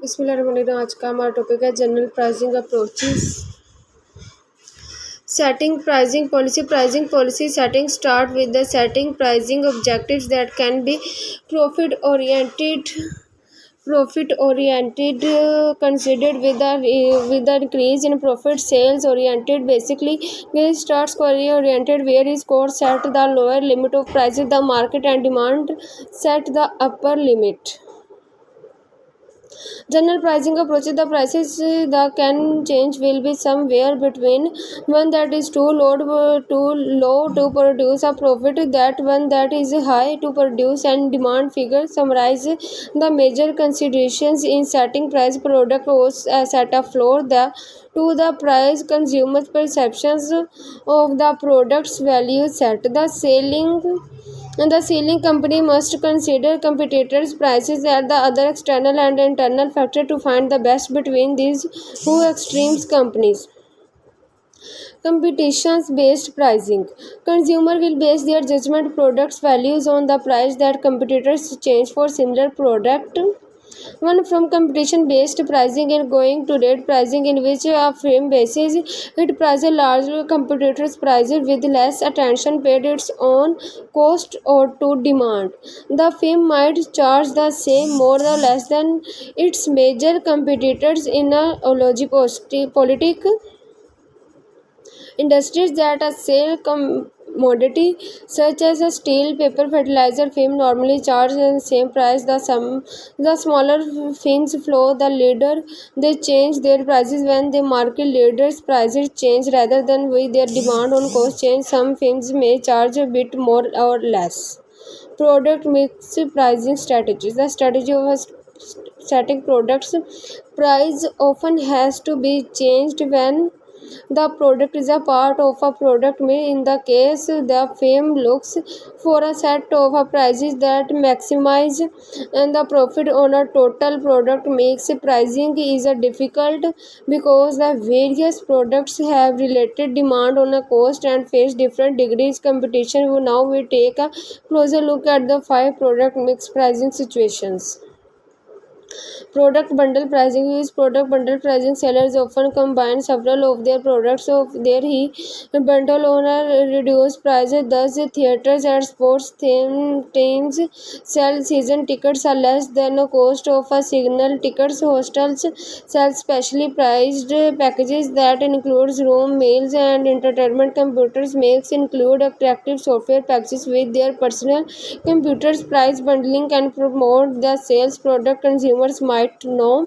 बिस्मिल्लाहिर्रहमानिर्रहीम। आज का हमारा टॉपिक है general pricing approaches. Setting pricing policy. Pricing policy setting start with the setting pricing objectives that can be profit oriented, considered with the increase in profit. Sales oriented basically starts query oriented, where is cost set the lower limit of prices, the market and demand set the upper limit. General pricing approaches. The prices that can change will be somewhere between one that is too low to produce a profit, that one that is high to produce and demand figure. Summarize the major considerations in setting price. Product was set a floor to the price. Consumers' perceptions of the product's value set the ceiling. Company must consider competitors' prices at the other external and internal factor to find the best between these two extremes. Companies. Competitions based pricing. Consumer will base their judgment products values on the price that competitors change for similar product. One from competition based pricing and going to rate pricing, in which a firm bases its prices largely competitors' prices with less attention paid its own cost or to demand. The firm might charge the same more or less than its major competitors in a oligopolistic industries that sell commodity such as steel, paper, fertilizer. Firms normally charge the same price. The smaller firms follow the leader. They change their prices when the market leaders' prices change rather than with their demand on cost change. Some firms may charge a bit more or less. Product mix pricing strategies. The strategy of setting products price often has to be changed when the product is a part of a product mix. In the case, the firm looks for a set of prices that maximize the profit on a total product mix. Pricing is difficult because the various products have related demand on a cost and face different degrees competition. Now we take a closer look at the 5 product mix pricing situations. Product bundle pricing is product bundle pricing. Sellers often combine several of their products of their bundle on a reduced price. Thus, theaters and sports teams sell season tickets are less than the cost of a single tickets. Hostels sell specially priced packages that includes room, meals, and entertainment. Computers makes include attractive software packages with their personal computers. Price bundling can promote the sales product consumers might know